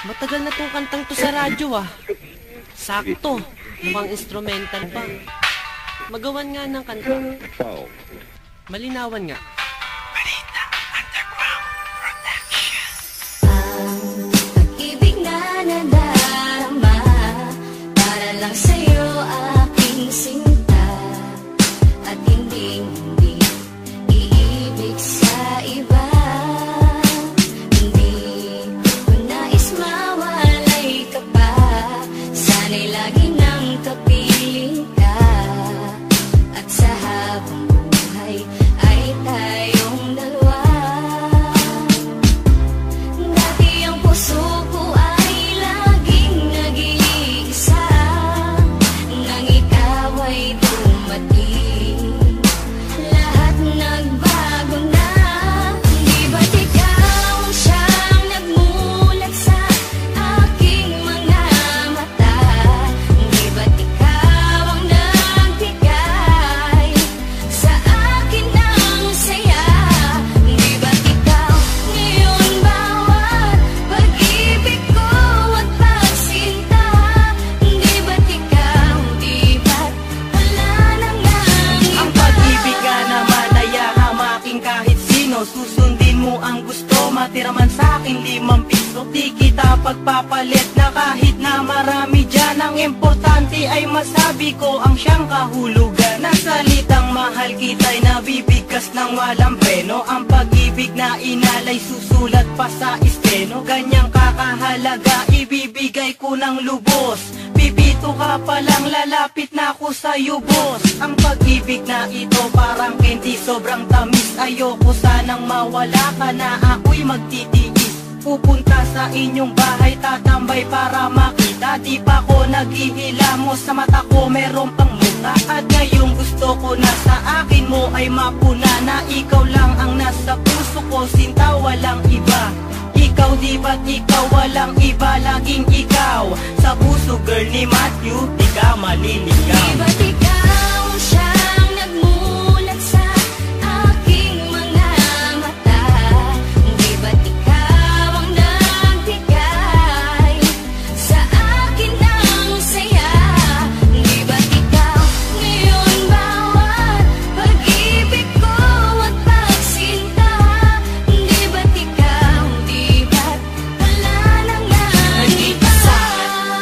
Matagal na tong kantang to sa radyo ah. Sakto, mukhang instrumental pa. Magawan nga ng kanta. Malinawan nga. Balita Underground Production. Ang pag-ibig na nadarama para lang sa'yo aking sinta, at hindi iibig sa iba. Hindi ko nais mawalay ka pa, sana'y lagi nang kapiling ka, at sa habang buhay ay tayong dalawa. Dati ang puso ko ay laging nag-iisa, nang ikaw ay dumating, lahat nagbago na. Di ba't ikaw ang siyang nagmulat sa aking mga mata? Di ba't ikaw ang nagbigay sa akin ng saya? Di ba't ikaw ngayon bawat pag-ibig ko at pagsinta? Di ba't ikaw, di ba't wala na ngang iba? Ang pag-ibig ka naman ay hamaking kahit sino. Susundin mo ang gusto, matira man sa'kin 5 piso. Di kita pagpapalit na kahit na marami dyan. Ang importante ay masabi ko ang siyang kahulugan. Na salitang mahal kita'y nabibigkas ng walang preno. Ang pag-ibig na inalay susulat pa sa esteno. Ganyang kakahalaga ibibigay ko ng lubos. Pipito ka palang lalapit na ako sa'yo, boss. Ang pag-ibig na ito parang candy, sobrang tamis. Ayoko sanang mawala ka na ako'y magtitiis. Pupunta sa inyong bahay, tatambay para makita. Di pa ko naghihilamos, sa mata ko meron pang muka. At ngayong gusto ko na sa akin mo ay mapuna, na ikaw lang ang nasa puso ko, sinta walang iba. Ikaw di ba't ikaw walang iba, laging ikaw sa puso, girl ni Matthew, di ka maliligaw. Di ba't ikaw ang siyang nagmulat sa aking mga mata? Di ba't ikaw ang nagbigay sa akin ng saya? Di ba't ikaw ngayon bawat pag-ibig ko at pagsinta? Di ba't ikaw, di ba't wala na ngang iba?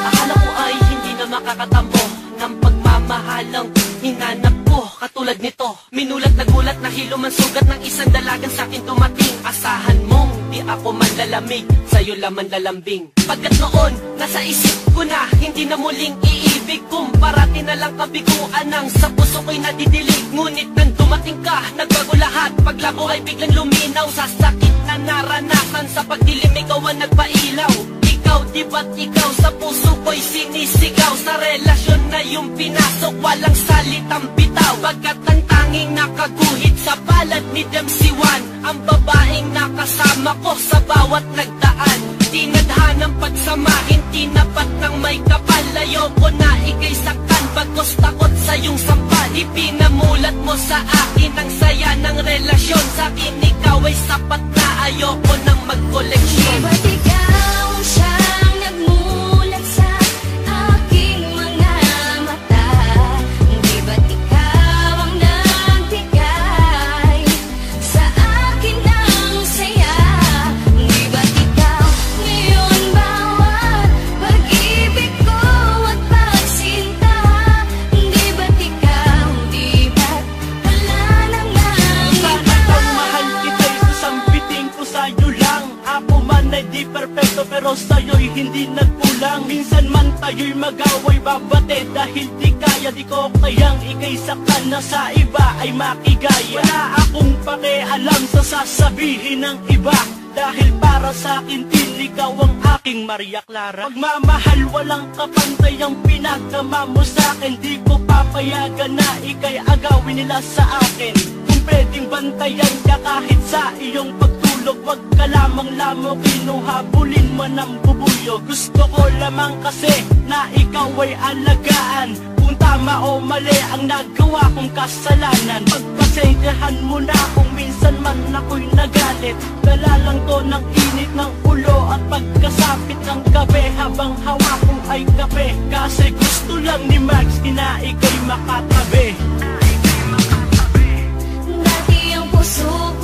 Akala ko ay hindi na makakatampo ng pagmamahalang hinanap ko. Katulad nito, minulat na gulat, nahilo man sugat ng isang dalagang sa'kin tumating. Asahan mong di ako manlalamig, sa'yo laman lalambing. Pagkat noon, nasa isip ko na hindi na muling iibig, kung parati na lang kabiguan ang sa puso ko'y nadidilig. Ngunit nang dumating ka, nagbago lahat. Paglabo ay biglang luminaw, sa sakit na naranasan sa pagdilim, ikaw ang nagpailaw. Ikaw, di ba't ikaw sa puso ko'y sinisigaw? Sa relasyon na yung pinasok, walang salitang bitaw. Pagkat ang tanging nakaguhit sa palad ni Demsiwan, ang babaeng nakasama ko sa bawat nagdaan. Tinadhanang pagsamahin, tinapat ng may kapal. Ayoko na ika'y saktan, bagos takot sa iyong sampal. Ipinamulat mo sa akin ang saya ng relasyon. Sa akin ikaw ay sapat na, ayoko nang Di magkoleksyon. ba't ikaw ang siyang nagmulat sa aking mga mata? Di ba't ikaw ang nagbigay sa akin ng saya? Di ba't ikaw ngayon bawat pag-ibig ko at pagsinta? Di ba't ikaw, di ba't wala na ngang Sana iba? kang mahal kita'y sasambitin ko sa'yo lang. Ako man ay di perfecto pero sa'yo'y hindi nagkulang. Minsan man tayo'y mag-away, babate dahil di kaya. Di ko kayang ika'y saktan na sa iba ay makigaya. Wala akong pakialam sa sasabihin ng iba, dahil para sa'kin din ikaw ang aking Maria Clara. Pagmamahal walang kapantay ang pinagdama mo sa'kin. Di ko papayagan na ika'y agawin nila sa akin. Kung pwedeng bantayan ka kahit sa iyong pagtulog, wag ka lamang lamok, kinuhabulin man ang bubuyo. Gusto ko lamang kasi na ikaw ay alagaan. Kung tama o mali ang nagawa kong kasalanan, pagpasensyahan mo na kung minsan minsan man ako'y nagalit. Dala lang to ng init ng ulo at pagkasapit ng gabi, habang hawak ko ay kape. Kasi gusto lang ni Max na ika'y makatabi. Dati ang puso ko